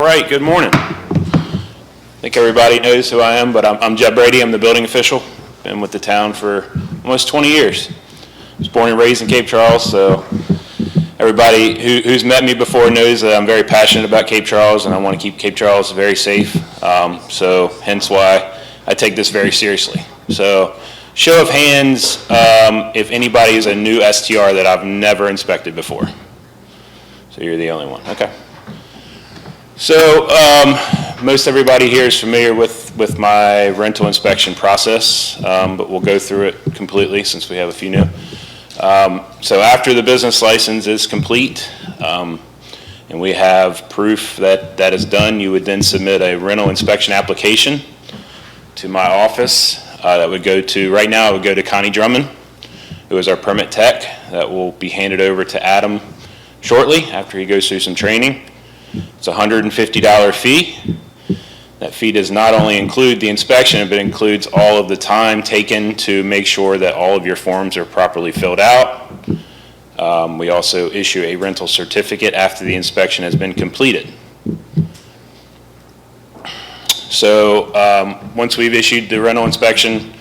All right, good morning. I think everybody knows who I am, but I'm Jeb Brady. I'm the building official. Been with the town for almost 20 years. I was born and raised in Cape Charles, so everybody who's met me before knows that I'm very passionate about Cape Charles, and I want to keep Cape Charles very safe. So hence why I take this very seriously. So show of hands if anybody is a new STR that I've never inspected before. So you're the only one. Okay. So most everybody here is familiar with my rental inspection process, but we'll go through it completely since we have a few new. So after the business license is complete and we have proof that that is done, you would then submit a rental inspection application to my office. That would go to, right now it would go to Connie Drummond, who is our permit tech. That will be handed over to Adam shortly after he goes through some training. It's a $150 fee. That fee does not only include the inspection, but includes all of the time taken to make sure that all of your forms are properly filled out. We also issue a rental certificate after the inspection has been completed. So once we've issued the rental inspection,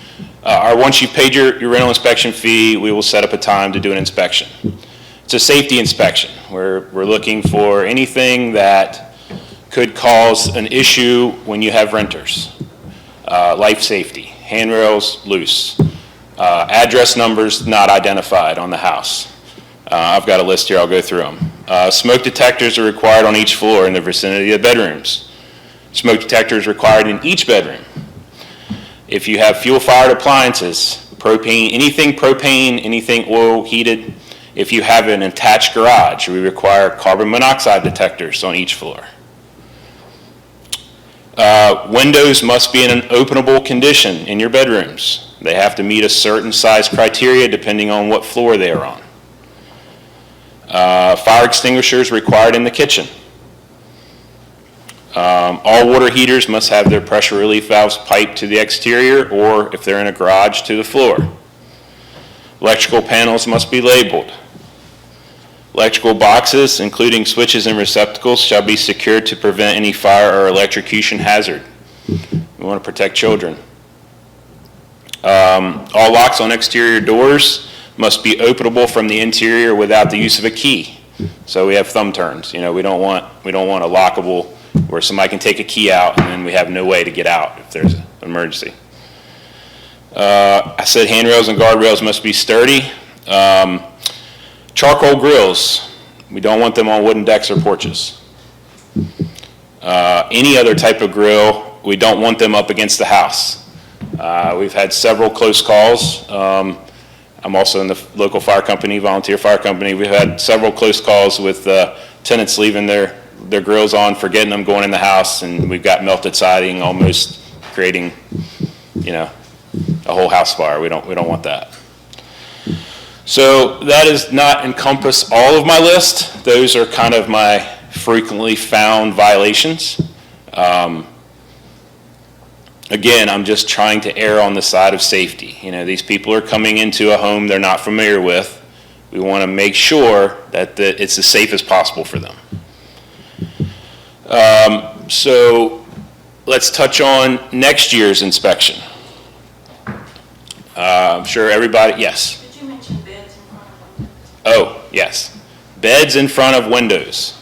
or once you've paid your rental inspection fee, we will set up a time to do an inspection. It's a safety inspection. We're looking for anything that could cause an issue when you have renters. Life safety, handrails loose, address numbers not identified on the house. I've got a list here, I'll go through them. Smoke detectors are required on each floor in the vicinity of bedrooms. Smoke detectors required in each bedroom. If you have fuel-fired appliances, propane, anything oil heated. If you have an attached garage, we require carbon monoxide detectors on each floor. Windows must be in an openable condition in your bedrooms. They have to meet a certain size criteria depending on what floor they are on. Fire extinguishers required in the kitchen. All water heaters must have their pressure relief valves piped to the exterior, or if they're in a garage, to the floor. Electrical panels must be labeled. Electrical boxes, including switches and receptacles, shall be secured to prevent any fire or electrocution hazard. We want to protect children. All locks on exterior doors must be openable from the interior without the use of a key. So we have thumb turns. You know, we don't want a lockable where somebody can take a key out and then we have no way to get out if there's an emergency. I said handrails and guardrails must be sturdy. Charcoal grills, we don't want them on wooden decks or porches. Any other type of grill, we don't want them up against the house. We've had several close calls. I'm also in the local fire company, volunteer fire company. We've had several close calls with tenants leaving their grills on, forgetting them going in the house, and we've got melted siding almost creating, a whole house fire. We don't want that. So that does not encompass all of my list. Those are kind of my frequently found violations. Again, I'm just trying to err on the side of safety. These people are coming into a home they're not familiar with. We want to make sure that it's as safe as possible for them. So let's touch on next year's inspection. I'm sure everybody, yes. Did you mention beds in front of windows? Oh, yes. Beds in front of windows.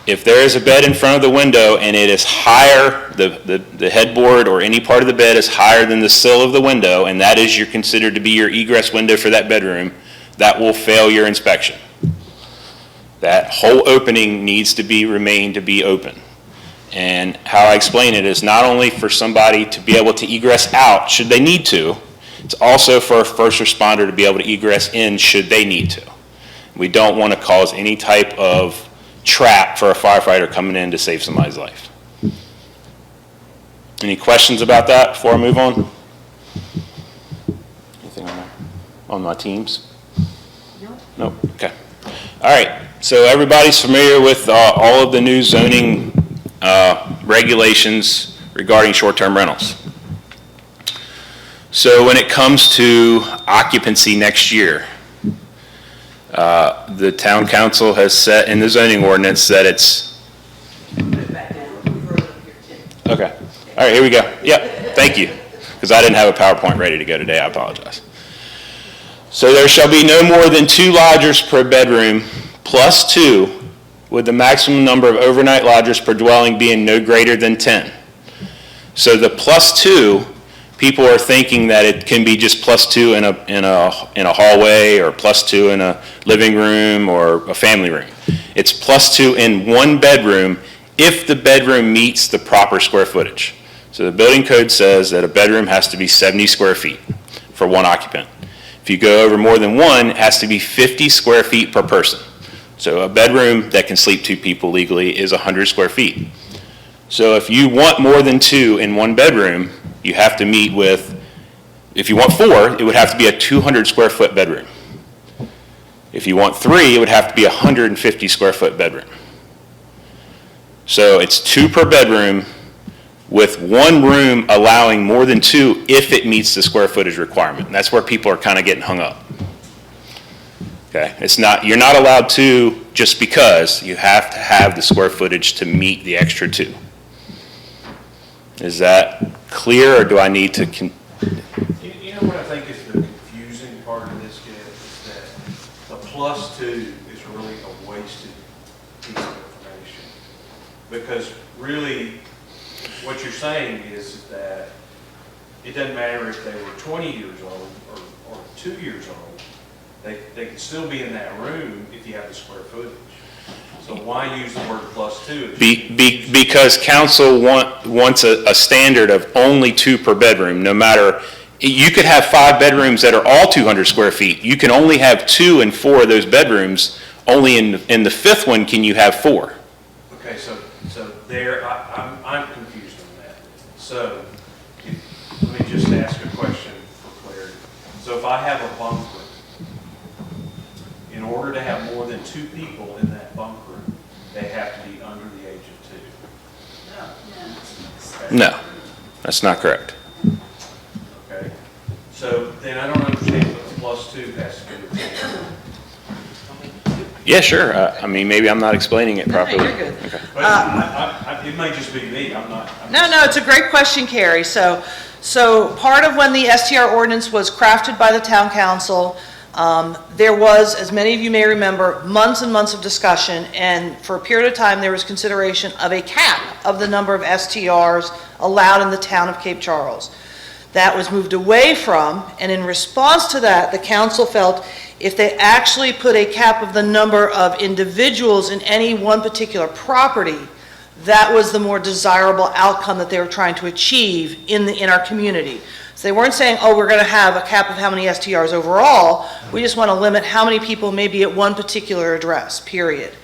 If there is a bed in front of the window and it is higher, the headboard or any part of the bed is higher than the sill of the window, and that is considered to be your egress window for that bedroom, that will fail your inspection. That whole opening needs to remain to be open. And how I explain it is not only for somebody to be able to egress out should they need to, it's also for a first responder to be able to egress in should they need to. We don't want to cause any type of trap for a firefighter coming in to save somebody's life. Any questions about that before I move on? Anything on my teams? Nope. Okay. All right. So everybody's familiar with all of the new zoning regulations regarding short-term rentals. So when it comes to occupancy next year, the town council has set in the zoning ordinance that it's Okay. All right, here we go. Yep, thank you. Because I didn't have a PowerPoint ready to go today, I apologize. So there shall be no more than 2 lodgers per bedroom, plus 2, with the maximum number of overnight lodgers per dwelling being no greater than 10. So the plus 2, people are thinking that it can be just plus 2 in a hallway, or plus 2 in a living room or a family room. It's plus 2 in one bedroom if the bedroom meets the proper square footage. So the building code says that a bedroom has to be 70 square feet for one occupant. If you go over more than one, it has to be 50 square feet per person. So a bedroom that can sleep 2 people legally is 100 square feet. So if you want more than 2 in one bedroom, you have to meet with, if you want 4, it would have to be a 200 square foot bedroom. If you want 3, it would have to be a 150 square foot bedroom. So it's 2 per bedroom, with one room allowing more than 2 if it meets the square footage requirement. And that's where people are kind of getting hung up. Okay, you're not allowed 2 just because. You have to have the square footage to meet the extra 2. Is that clear, or do I need to? You know what I think is the confusing part of this, Jeff, is that the plus 2 is really a wasted piece of information. Because really, what you're saying is that it doesn't matter if they were 20 years old or 2 years old, they can still be in that room if you have the square footage. So why use the word plus 2? Because council wants a standard of only 2 per bedroom, no matter, you could have 5 bedrooms that are all 200 square feet. You can only have 2 in 4 of those bedrooms. Only in the 5th one can you have 4. Okay, so there, I'm confused on that. So, let me just ask a question for clarity. So if I have a bunk room, in order to have more than 2 people in that bunk room, they have to be under the age of 2. No, that's not correct. Okay, so then I don't understand what the plus 2 has to do with it. Yeah, sure. I mean, maybe I'm not explaining it properly. No, you're good. Okay. But it may just be me, I'm not. No, it's a great question, Carrie. So part of when the STR ordinance was crafted by the town council, there was, as many of you may remember, months and months of discussion, and for a period of time there was consideration of a cap of the number of STRs allowed in the town of Cape Charles. That was moved away from, and in response to that, the council felt if they actually put a cap of the number of individuals in any one particular property, that was the more desirable outcome that they were trying to achieve in our community. So they weren't saying, oh, we're going to have a cap of how many STRs overall. We just want to limit how many people may be at one particular address, period.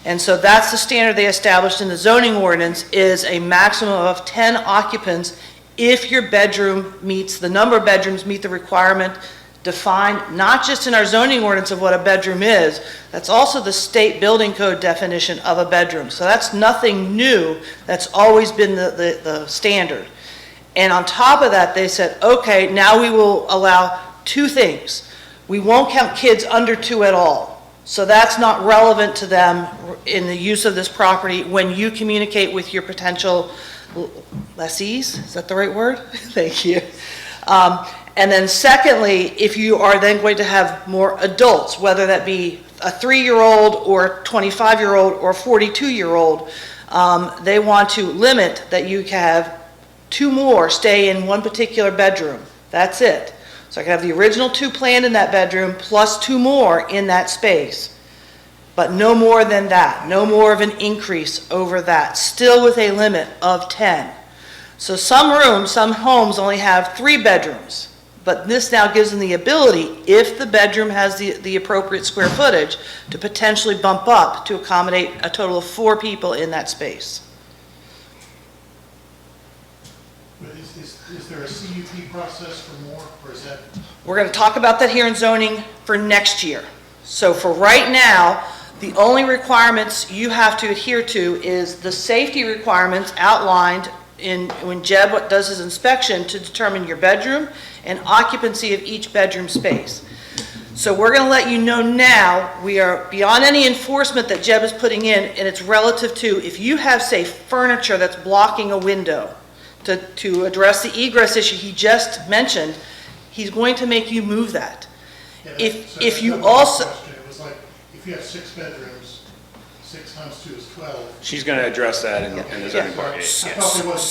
And so that's the standard they established in the zoning ordinance, is a maximum of 10 occupants if your bedroom meets, the number of bedrooms meet the requirement defined, not just in our zoning ordinance of what a bedroom is, that's also the state building code definition of a bedroom. So that's nothing new, that's always been the standard. And on top of that, they said, okay, now we will allow 2 things. We won't count kids under 2 at all. So that's not relevant to them in the use of this property when you communicate with your potential lessees. Is that the right word? Thank you. And then secondly, if you are then going to have more adults, whether that be a 3-year-old or a 25-year-old or a 42-year-old, they want to limit that you can have 2 more stay in one particular bedroom. That's it. So I can have the original 2 planned in that bedroom plus 2 more in that space. But no more than that. No more of an increase over that. Still with a limit of 10. So some rooms, some homes only have 3 bedrooms. But this now gives them the ability, if the bedroom has the appropriate square footage, to potentially bump up to accommodate a total of 4 people in that space. But is there a CUP process for more, or is that? We're going to talk about that here in zoning for next year. So for right now, the only requirements you have to adhere to is the safety requirements outlined when Jeb does his inspection to determine your bedroom and occupancy of each bedroom space. So we're going to let you know now, we are beyond any enforcement that Jeb is putting in, and it's relative to if you have, say, furniture that's blocking a window, to address the egress issue he just mentioned, he's going to make you move that. Yeah, If so if that you was my also, question. It was like, if you have 6 bedrooms, 6 times 2 is 12. She's going to address that in the zoning part. I Yes. thought there was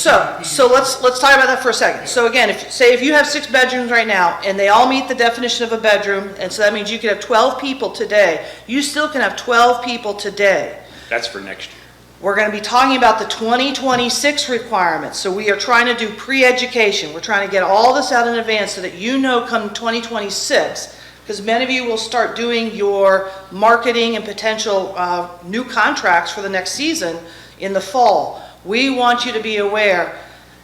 so let's talk about that for a second. So again, if you have 6 bedrooms right now, and they all meet the definition of a bedroom, and so that means you could have 12 people today, you still can have 12 people today. That's for next year. We're going to be talking about the 2026 requirements. So we are trying to do pre-education. We're trying to get all this out in advance so that you know come 2026, because many of you will start doing your marketing and potential new contracts for the next season in the fall. We want you to be aware.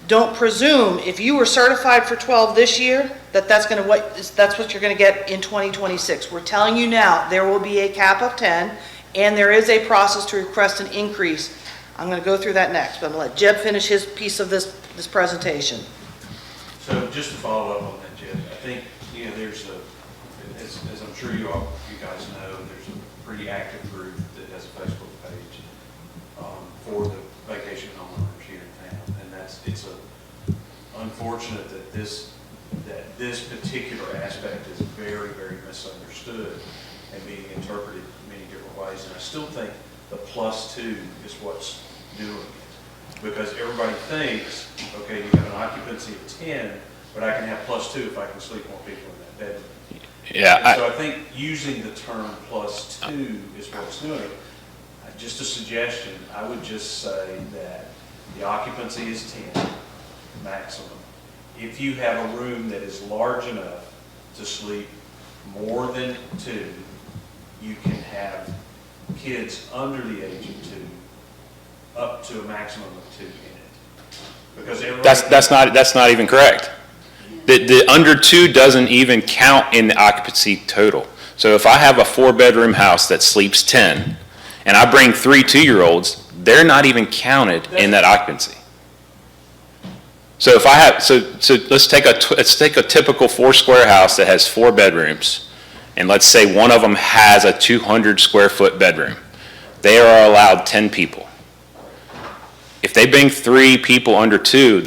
Don't presume if you were certified for 12 this year that's what you're going to get in 2026. We're telling you now there will be a cap of 10. And there is a process to request an increase. I'm going to go through that next, but I'm going to let Jeb finish his piece of this presentation. So just to follow up on that, Jeff, I think, there's as I'm sure you guys know, there's a pretty active group that has a Facebook page for the vacation homeowners here in town. And it's unfortunate that this particular aspect is very, very misunderstood and being interpreted many different ways. And I still think the +2 is what's doing it. Because everybody thinks, okay, you have an occupancy of 10, but I can have +2 if I can sleep more people in that bedroom. Yeah. So I think using the term +2 is what's doing it. Just a suggestion, I would just say that the occupancy is 10 maximum. If you have a room that is large enough to sleep more than 2, you can have kids under the age of 2 up to a maximum of 2 in it. Because everybody... That's not even correct. The under 2 doesn't even count in the occupancy total. So if I have a 4-bedroom house that sleeps 10, and I bring 3 2-year-olds, they're not even counted in that occupancy. So if I have, so let's take a typical 4-square house that has 4 bedrooms. And let's say one of them has a 200-square-foot bedroom. They are allowed 10 people. If they bring 3 people under 2,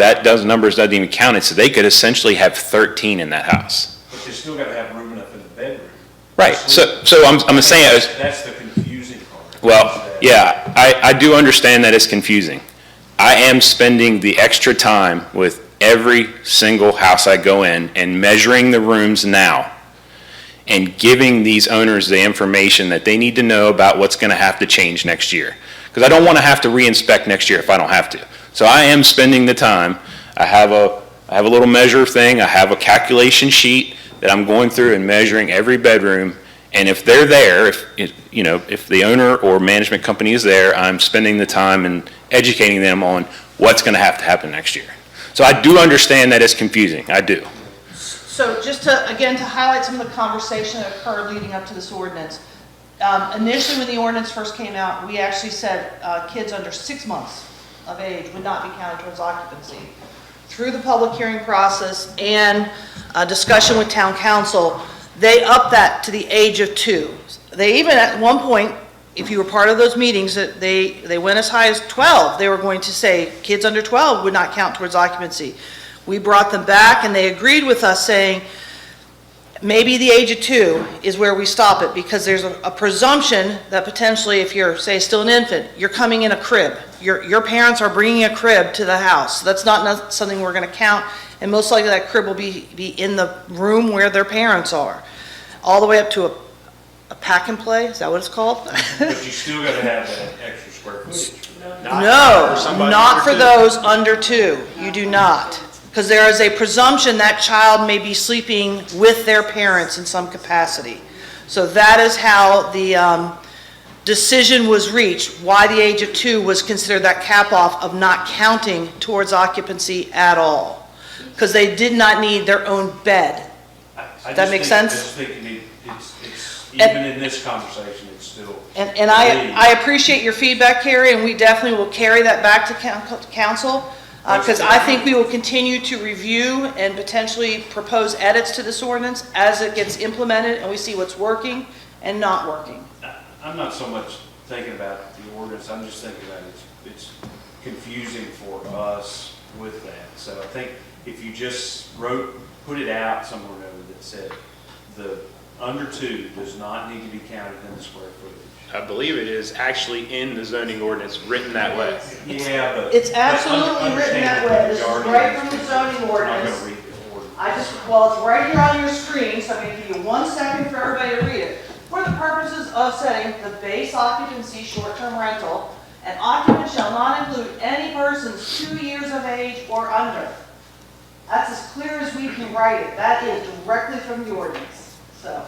numbers doesn't even count it, so they could essentially have 13 in that house. But you still got to have room enough in the bedroom. Right. So I'm saying that's the confusing part. Well, yeah, I do understand that it's confusing. I am spending the extra time with every single house I go in and measuring the rooms now, and giving these owners the information that they need to know about what's going to have to change next year. Because I don't want to have to re-inspect next year if I don't have to. So I am spending the time. I have a little measure thing. I have a calculation sheet that I'm going through and measuring every bedroom. And if they're there, if the owner or management company is there, I'm spending the time and educating them on what's going to happen next year. So I do understand that it's confusing. I do. So just to highlight some of the conversation that occurred leading up to this ordinance. Initially, when the ordinance first came out, we actually said kids under 6 months of age would not be counted towards occupancy. Through the public hearing process and discussion with town council, they upped that to the age of 2. They even at one point, if you were part of those meetings, that they went as high as 12. They were going to say kids under 12 would not count towards occupancy. We brought them back and they agreed with us saying maybe the age of 2 is where we stop it, because there's a presumption that potentially if you're, say, still an infant, you're coming in a crib. Your parents are bringing a crib to the house. That's not something we're going to count, and most likely that crib will be in the room where their parents are. All the way up to a pack and play, is that what it's called? But you still got to have that extra square footage. No, not for those under 2. You do not. Because there is a presumption that child may be sleeping with their parents in some capacity. So that is how the decision was reached, why the age of 2 was considered that cap off of not counting towards occupancy at all. Because they did not need their own bed. Does that make sense? I just think you need, it's even in this conversation, it's still. And I appreciate your feedback, Carrie, and we definitely will carry that back to council. Because I think we will continue to review and potentially propose edits to this ordinance as it gets implemented and we see what's working and not working. I'm not so much thinking about the ordinance, I'm just thinking about it's confusing for us with that. So I think if you just put it out somewhere that said the under 2 does not need to be counted in the square footage. I believe it is actually in the zoning ordinance, written that way. Yeah, but. It's absolutely written that way. This is right from the zoning I'm not ordinance. gonna read the ordinance. Well, it's right here on your screen, so I'm going to give you 1 second for everybody to read it. For the purposes of setting the base occupancy short-term rental, an occupant shall not include any persons 2 years of age or under. That's as clear as we can write it. That is directly from the ordinance. So,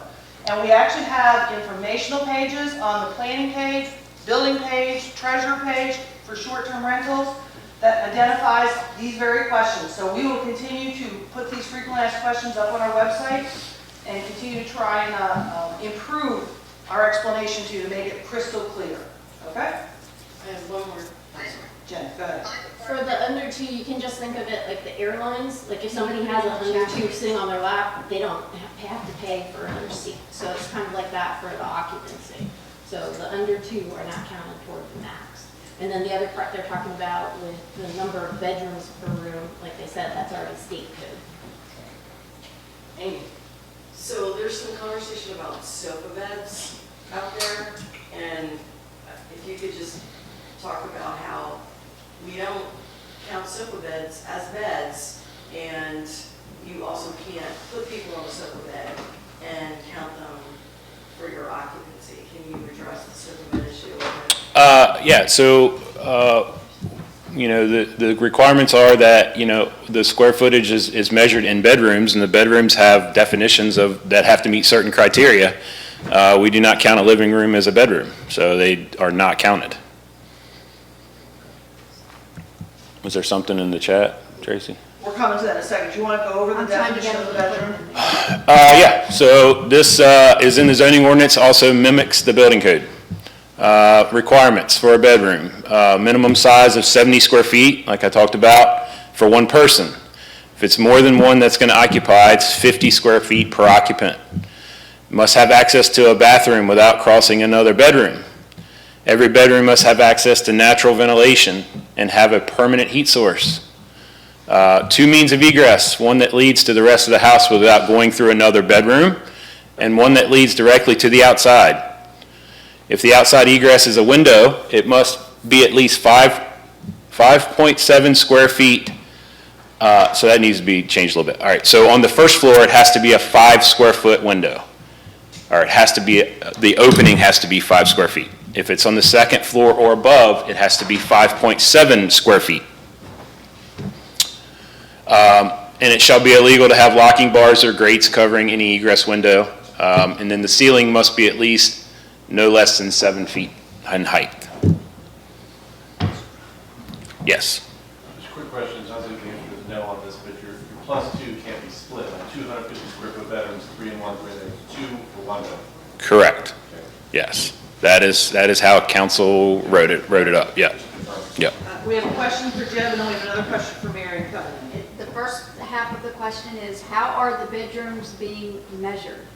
and we actually have informational pages on the planning page, building page, treasurer page for short-term rentals that identifies these very questions. So we will continue to put these frequently asked questions up on our website and continue to try and improve our explanation to you to make it crystal clear. Okay? I have one more. Jen, go ahead. For the under 2, you can just think of it like the airlines. Like if somebody has an under 2 sitting on their lap, they don't have to pay for another seat. So it's kind of like that for the occupancy. So the under 2 are not counted toward the max. And then the other part they're talking about with the number of bedrooms per room, like they said, that's already state code. Amy. So there's some conversation about sofa beds out there, and if you could just talk about how we don't count sofa beds as beds, and you also can't put people on a sofa bed and count them for your occupancy. Can you address the sofa bed issue? Yeah, so, the requirements are that, the square footage is measured in bedrooms, and the bedrooms have definitions that have to meet certain criteria. We do not count a living room as a bedroom, so they are not counted. Was there something in the chat, Tracy? We're coming to that in a second. Do you want to go over the I'm trying to definition get of the bedroom? Yeah, so this is in the zoning ordinance, also mimics the building code. Requirements for a bedroom, minimum size of 70 square feet, like I talked about, for one person. If it's more than one that's going to occupy, it's 50 square feet per occupant. Must have access to a bathroom without crossing another bedroom. Every bedroom must have access to natural ventilation and have a permanent heat source. 2 means of egress, one that leads to the rest of the house without going through another bedroom, and one that leads directly to the outside. If the outside egress is a window, it must be at least 5.7 square feet. So that needs to be changed a little bit. All right, so on the first floor, it has to be a 5 square foot window. Or it has to be, the opening has to be 5 square feet. If it's on the second floor or above, it has to be 5.7 square feet. And it shall be illegal to have locking bars or grates covering any egress window. And then the ceiling must be at least no less than 7 feet in height. Yes. Just a quick question, sounds like the answer is no on this, but your +2 can't be split, like 250 square foot bedrooms, 3 in one, 3 in there, 2 for one bedroom. Correct. Okay. Yes. That is how council wrote it up. Yeah. Yeah. We have a question for Jeb, and then we have another question for Mary coming in. The first half of the question is, how are the bedrooms being measured?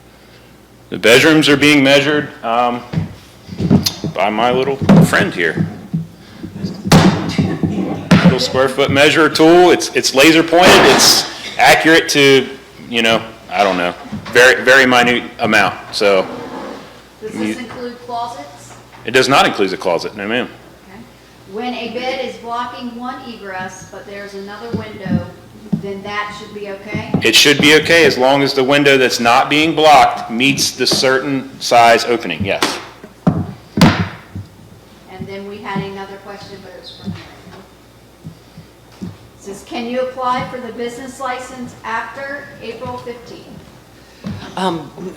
The bedrooms are being measured by my little friend here. Little square foot measure tool. It's laser pointed. It's accurate to, I don't know, very, very minute amount. So Does this include closets? it does not include a closet, no ma'am. Okay. When a bed is blocking one egress, but there's another window, then that should be okay? It should be okay as long as the window that's not being blocked meets the certain size opening, yes. And then we had another question, but it's from Mary. It says, can you apply for the business license after April 15th?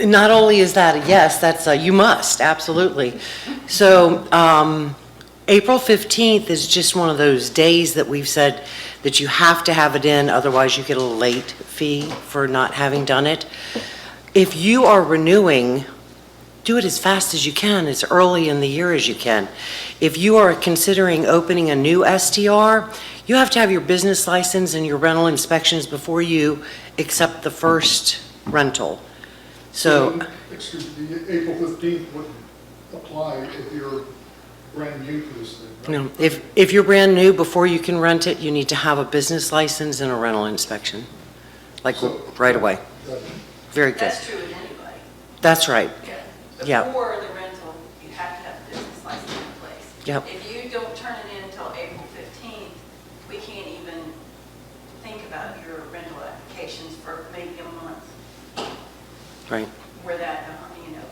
Not only is that a yes, that's a you must, absolutely. So April 15th is just one of those days that we've said that you have to have it in, otherwise you get a late fee for not having done it. If you are renewing, do it as fast as you can, as early in the year as you can. If you are considering opening a new STR, you have to have your business license and your rental inspections before you accept the first rental. So, Excuse me, April 15th would apply if you're brand new to this thing, right? No, if you're brand new, before you can rent it, you need to have a business license and a rental inspection, like right away. Very good. That's true with anybody. That's right. Yeah. Before the rental, you have to have a business license in place. Yep. If you don't turn it in until April 15th, we can't even think about your rental applications for maybe a month Right. where that,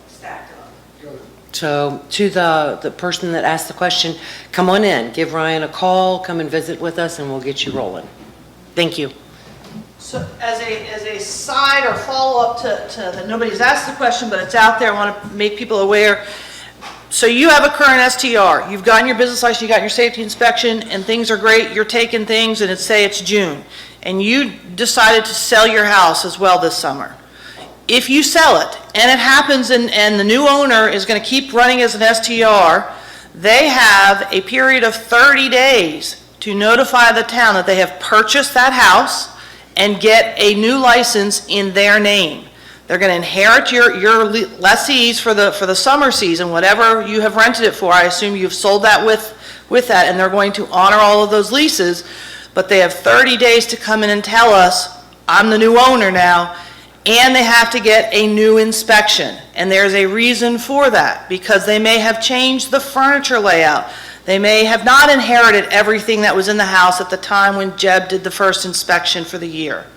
stacked up. Got it. So to the person that asked the question, come on in, give Ryan a call, come and visit with us, and we'll get you rolling. Thank you. So as a side or follow-up to that nobody's asked the question, but it's out there, I want to make people aware. So you have a current STR, you've gotten your business license, you got your safety inspection, and things are great, you're taking things, and say it's June, and you decided to sell your house as well this summer. If you sell it, and it happens, and the new owner is going to keep running as an STR, they have a period of 30 days to notify the town that they have purchased that house and get a new license in their name. They're going to inherit your lessees for the summer season, whatever you have rented it for. I assume you've sold that with that, and they're going to honor all of those leases, but they have 30 days to come in and tell us, I'm the new owner now, and they have to get a new inspection. And there's a reason for that, because they may have changed the furniture layout. They may have not inherited everything that was in the house at the time when Jeb did the first inspection for the year.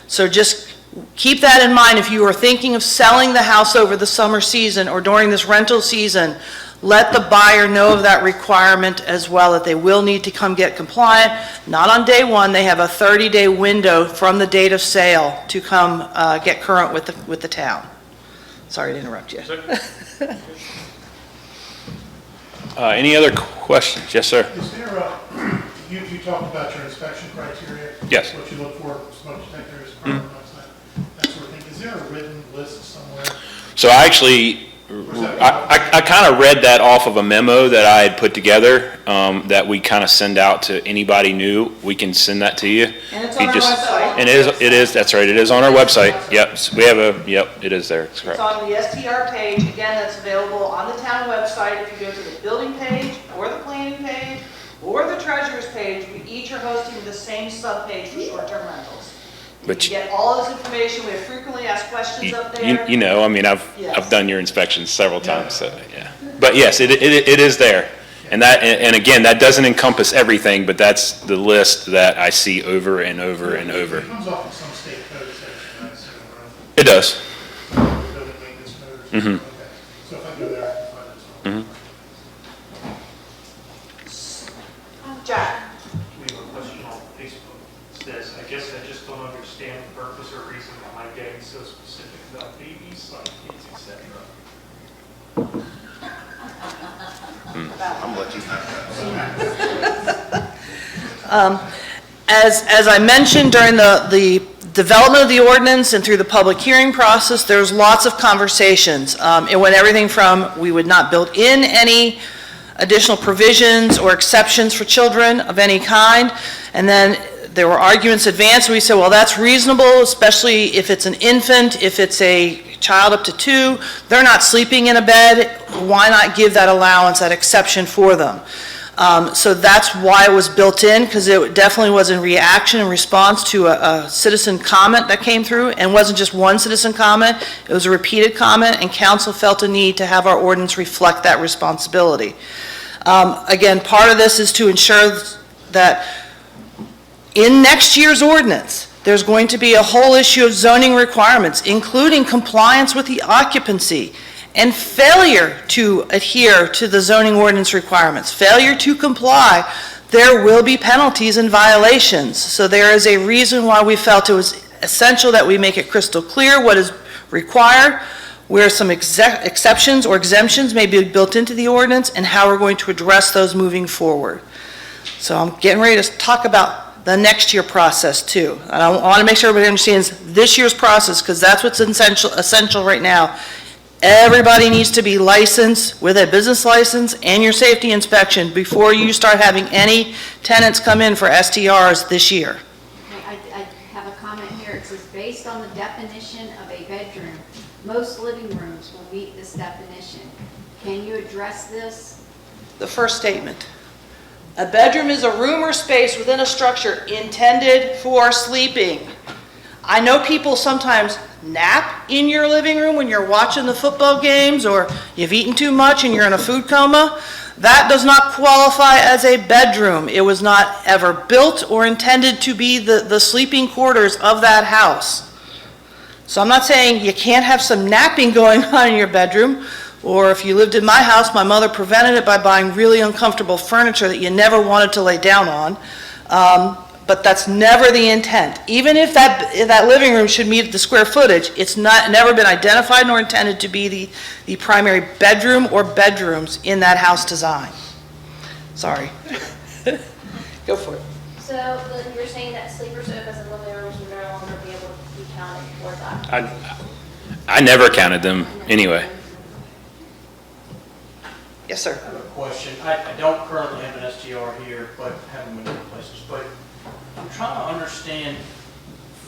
So just keep that in mind if you are thinking of selling the house over the summer season or during this rental season. Let the buyer know of that requirement as well, that they will need to come get compliant. Not on day one, they have a 30-day window from the date of sale to come get current with the town. Sorry to interrupt you. Any other questions? Yes, sir. Is there you talked about your inspection criteria? Yes. What you look for, smoke detectors, carbon monoxide, that sort of thing. Is there a written list somewhere? So I actually, I kind of read that off of a memo that I had put together, that we kind of send out to anybody new. We can send that to you. And it's You on our just- website. And it is, that's right, it is on our website. Yep, so we have it is there, that's It's correct. on the STR page, again, that's available on the town website. If you go to the building page, or the planning page, or the treasurer's page, we each are hosting the same subpage for short-term rentals. You But can get all this information, we have frequently asked questions up there. I mean, I've Yes. done your inspections several times, so, yeah. But yes, it is there. And again, that doesn't encompass everything, but that's the list that I see over and over and over. It comes off of some state code section, I assume, right? It does. Building maintenance code or something? Okay. So if I go there, I can find it somewhere. Jack? We have a question on Facebook. It says, I guess I just don't understand the purpose or reason behind getting so specific about babies, like kids, etc. I'm letting you have that. As I mentioned during the development of the ordinance and through the public hearing process, there's lots of conversations. It went everything from, we would not build in any additional provisions or exceptions for children of any kind, and then there were arguments advanced. We said, well, that's reasonable, especially if it's an infant, if it's a child up to 2, they're not sleeping in a bed, why not give that allowance, that exception for them? So that's why it was built in, because it definitely was in reaction and response to a citizen comment that came through, and wasn't just one citizen comment, it was a repeated comment, and council felt a need to have our ordinance reflect that responsibility. Again, part of this is to ensure that in next year's ordinance, there's going to be a whole issue of zoning requirements, including compliance with the occupancy, and failure to adhere to the zoning ordinance requirements, failure to comply, there will be penalties and violations. So there is a reason why we felt it was essential that we make it crystal clear what is required, where some exceptions or exemptions may be built into the ordinance, and how we're going to address those moving forward. So I'm getting ready to talk about the next year process too. And I want to make sure everybody understands this year's process, because that's what's essential right now. Everybody needs to be licensed with a business license and your safety inspection before you start having any tenants come in for STRs this year. I have a comment here. It says, based on the definition of a bedroom, most living rooms will meet this definition. Can you address this the first statement. A bedroom is a room or space within a structure intended for sleeping. I know people sometimes nap in your living room when you're watching the football games, or you've eaten too much and you're in a food coma. That does not qualify as a bedroom. It was not ever built or intended to be the sleeping quarters of that house. So I'm not saying you can't have some napping going on in your bedroom, or if you lived in my house, my mother prevented it by buying really uncomfortable furniture that you never wanted to lay down on. But that's never the intent. Even if that living room should meet the square footage, it's never been identified nor intended to be the primary bedroom or bedrooms in that house design. Sorry. Go for it. So you're saying that sleeper sofas and living rooms will no longer be able to be counted toward that? I never counted them anyway. Yes, sir. I have a question. I don't currently have an STR here, but have them in other places. But I'm trying to understand,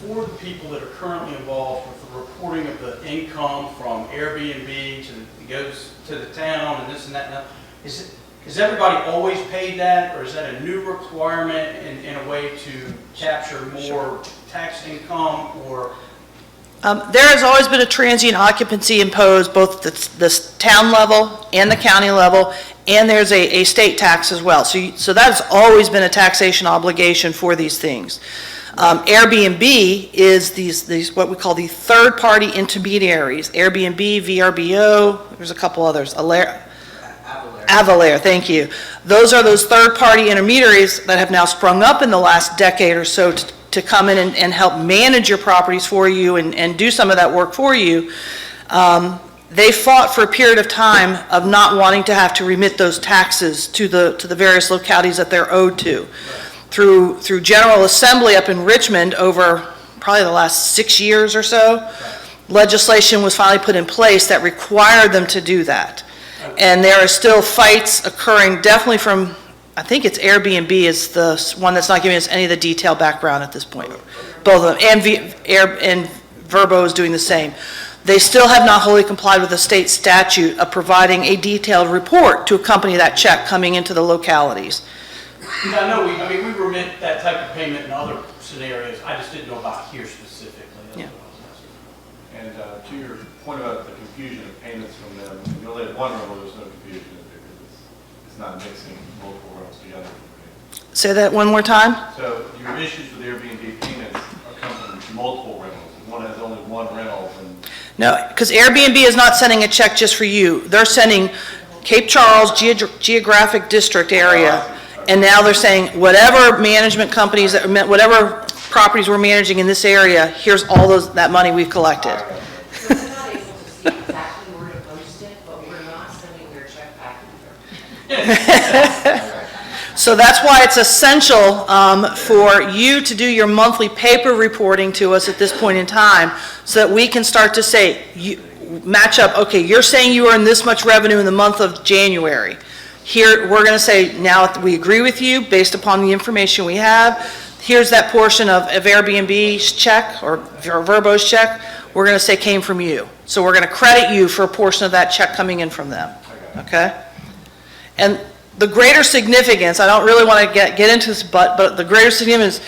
for the people that are currently involved with the reporting of the income from Airbnb it goes to the town and this and that, now, is everybody always paid that, or is that a new requirement in a way to capture more tax income, or? There has always been a transient occupancy imposed both the town level and the county level, and there's a state tax as well. So that has always been a taxation obligation for these things. Airbnb is these what we call the third-party intermediaries. Airbnb, VRBO, there's a couple others. Avalair, thank you. Those are those third-party intermediaries that have now sprung up in the last decade or so to come in and help manage your properties for you and do some of that work for you. They fought for a period of time of not wanting to have to remit those taxes to the various localities that they're owed to. Through General Assembly up in Richmond over probably the last 6 years or so, legislation was finally put in place that required them to do that. And there are still fights occurring, definitely from, I think it's Airbnb is the one that's not giving us any of the detailed background at this point. Both of them, and Verbo is doing the same. They still have not wholly complied with the state statute of providing a detailed report to accompany that check coming into the localities. I know we remit that type of payment in other scenarios. I just didn't know about here specifically. That's Yeah. what I was asking. And to your point about the confusion of payments from them, if you only have one rental, there's no confusion because it's not mixing multiple rentals together. Say that one more time. So your issues with Airbnb payments come from multiple rentals. If one has only one rental, then No, because Airbnb is not sending a check just for you. They're sending Cape Charles geographic district area, and now they're saying whatever management companies, whatever properties we're managing in this area, here's all that money we've collected. So we're not able to see exactly where to post it, but we're not sending their check back either. So that's why it's essential for you to do your monthly paper reporting to us at this point in time, so that we can start to say, match up, okay, you're saying you earned this much revenue in the month of January. Here, we're going to say, now we agree with you based upon the information we have. Here's that portion of Airbnb's check or Verbo's check. We're going to say came from you. So we're going to credit you for a portion of that check coming in from them. Okay? And the greater significance, I don't really want to get into this, but the greater significance,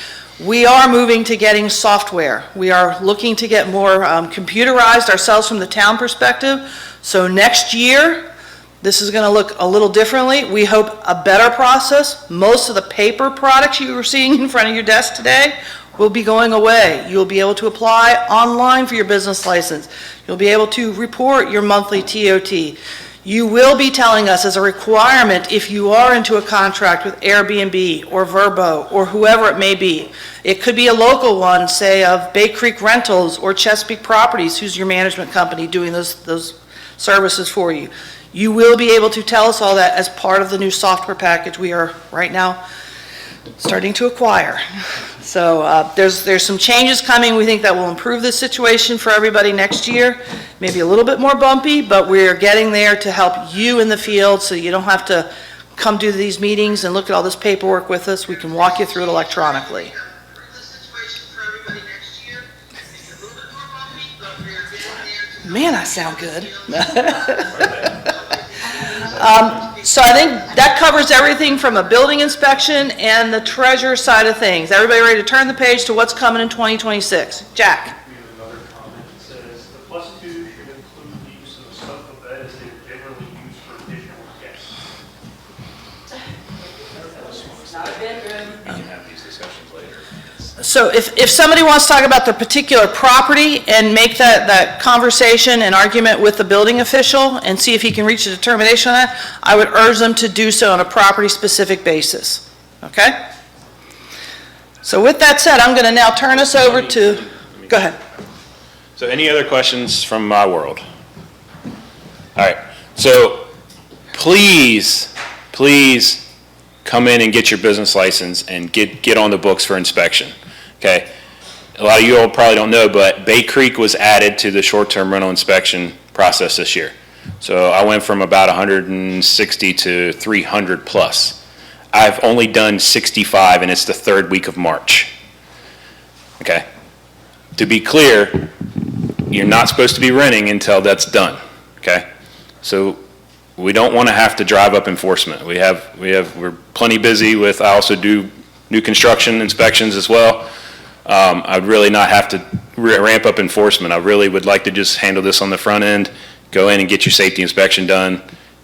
we are moving to getting software. We are looking to get more computerized ourselves from the town perspective. So next year, this is going to look a little differently. We hope a better process. Most of the paper products you were seeing in front of your desk today will be going away. You'll be able to apply online for your business license. You'll be able to report your monthly TOT. You will be telling us as a requirement if you are into a contract with Airbnb or Verbo or whoever it may be. It could be a local one, say of Bay Creek Rentals or Chesapeake Properties, who's your management company doing those services for you. You will be able to tell us all that as part of the new software package we are right now starting to acquire. So there's some changes coming. We think that will improve the situation for everybody next year. Maybe a little bit more bumpy, but we're getting there to help you in the field so you don't have to come to these meetings and look at all this paperwork with us. We can walk you through it electronically. Man, I sound good. So I think that covers everything from a building inspection and the treasurer side of things. Everybody ready to turn the page to what's coming in 2026? Jack? We have another comment that says, the +2 should include the use of a sofa bed as they are generally used for additional guests. It's not a bedroom. We can have these discussions later. So if somebody wants to talk about their particular property and make that conversation and argument with the building official and see if he can reach a determination on that, I would urge them to do so on a property-specific basis, okay? So with that said, I'm going to now turn us over to, go ahead. So any other questions from my world? All right, so please come in and get your business license and get on the books for inspection, okay? A lot of you all probably don't know, but Bay Creek was added to the short-term rental inspection process this year. So I went from about 160 to 300 plus. I've only done 65, and it's the 3rd week of March, okay? To be clear, you're not supposed to be renting until that's done, okay? So we don't want to have to drive up enforcement. We're plenty busy with, I also do new construction inspections as well. I'd really not have to ramp up enforcement. I really would like to just handle this on the front end, go in and get your safety inspection done,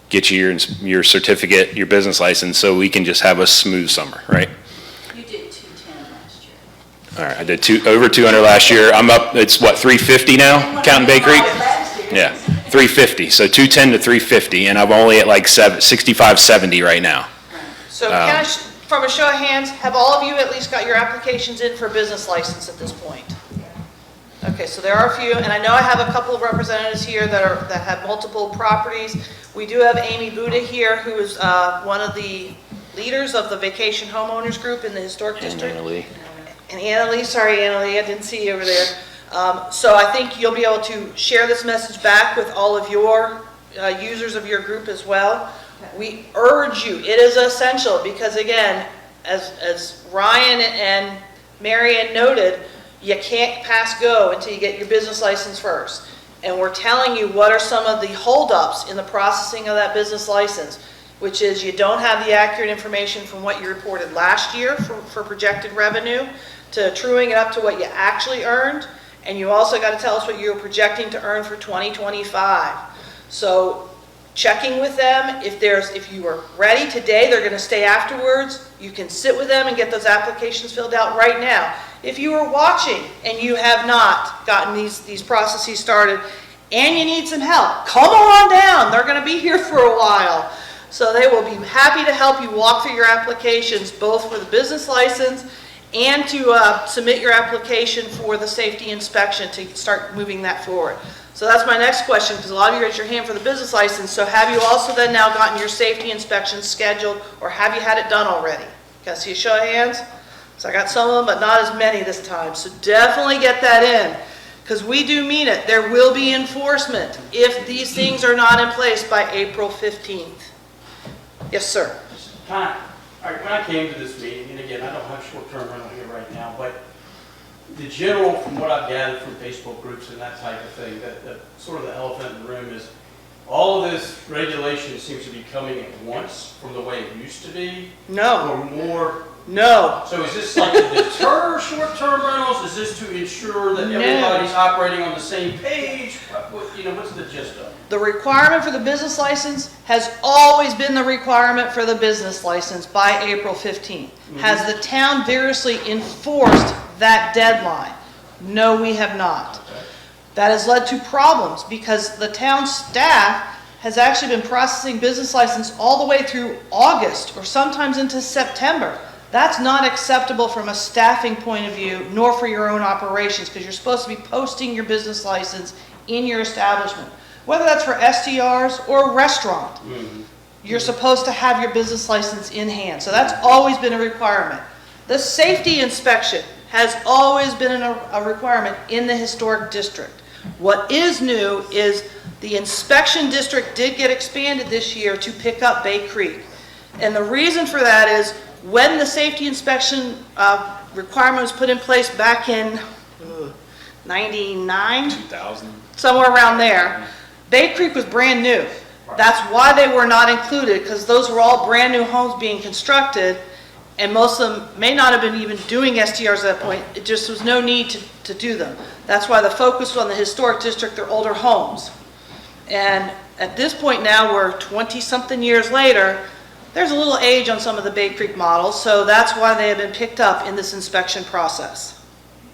get you your certificate, your business license, so we can just have a smooth summer, right? You did 210 last year. All right, I did over 200 last year. I'm up, it's what, 350 now, counting Bay Creek? Yeah, 350, so 210 to 350, and I'm only at like 65, 70 right now. So can I, from a show of hands, have all of you at least got your applications in for a business license at this point? Okay, so there are a few, and I know I have a couple of representatives here that have multiple properties. We do have Amy Buda here, who is one of the leaders of the vacation homeowners group in the historic district. And Anna Lee, sorry Anna Lee, I didn't see you over there. So I think you'll be able to share this message back with all of your users of your group as well. We urge you, it is essential, because again, as Ryan and Marion noted, you can't pass go until you get your business license first. And we're telling you what are some of the holdups in the processing of that business license, which is you don't have the accurate information from what you reported last year for projected revenue to truing it up to what you actually earned. And you also got to tell us what you're projecting to earn for 2025. So checking with them, if you are ready today, they're going to stay afterwards. You can sit with them and get those applications filled out right now. If you are watching and you have not gotten these processes started and you need some help, come on down. They're going to be here for a while. So they will be happy to help you walk through your applications, both for the business license and to submit your application for the safety inspection to start moving that forward. So that's my next question, because a lot of you raised your hand for the business license. So have you also then now gotten your safety inspection scheduled, or have you had it done already? Can I see a show of hands? So I got some of them, but not as many this time. So definitely get that in, because we do mean it. There will be enforcement if these things are not in place by April 15th. Yes, sir. All right, when I came to this meeting, and again, I don't have short-term rental here right now, but the general, from what I've gathered from Facebook groups and that type of thing, that sort of the elephant in the room is all of this regulation seems to be coming at once from the way it used to be. No. Or more. No. So is this like to deter short-term rentals? Is this to ensure that everybody's operating on the same page? What's the gist of it? The requirement for the business license has always been the requirement for the business license by April 15th. Has the town vigorously enforced that deadline? No, we have not. That has led to problems because the town staff has actually been processing business license all the way through August or sometimes into September. That's not acceptable from a staffing point of view, nor for your own operations, because you're supposed to be posting your business license in your establishment. Whether that's for STRs or a restaurant, you're supposed to have your business license in hand. So that's always been a requirement. The safety inspection has always been a requirement in the historic district. What is new is the inspection district did get expanded this year to pick up Bay Creek. And the reason for that is when the safety inspection requirement was put in place back in 99? 2000. Somewhere around there, Bay Creek was brand new. That's why they were not included, because those were all brand-new homes being constructed, and most of them may not have been even doing STRs at that point. It just was no need to do them. That's why the focus was on the historic district, their older homes. And at this point now, we're 20-something years later, there's a little age on some of the Bay Creek models, so that's why they have been picked up in this inspection process.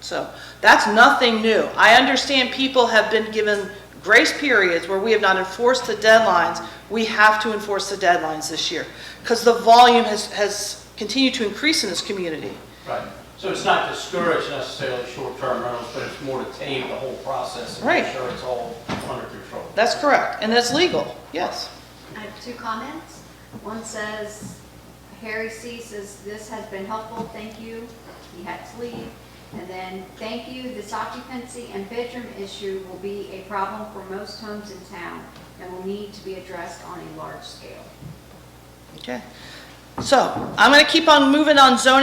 So that's nothing new. I understand people have been given grace periods where we have not enforced the deadlines. We have to enforce the deadlines this year because the volume has continued to increase in this community. Right. So it's not discourage necessarily short-term rentals, but it's more to tame the whole process and Right. make sure it's all under control. That's correct, and that's legal, yes. I have 2 comments. One says, Harry C. says, this has been helpful, thank you. He had to leave. And then, thank you, this occupancy and bedroom issue will be a problem for most homes in town and will need to be addressed on a large scale. Okay. So I'm going to keep on moving on zoning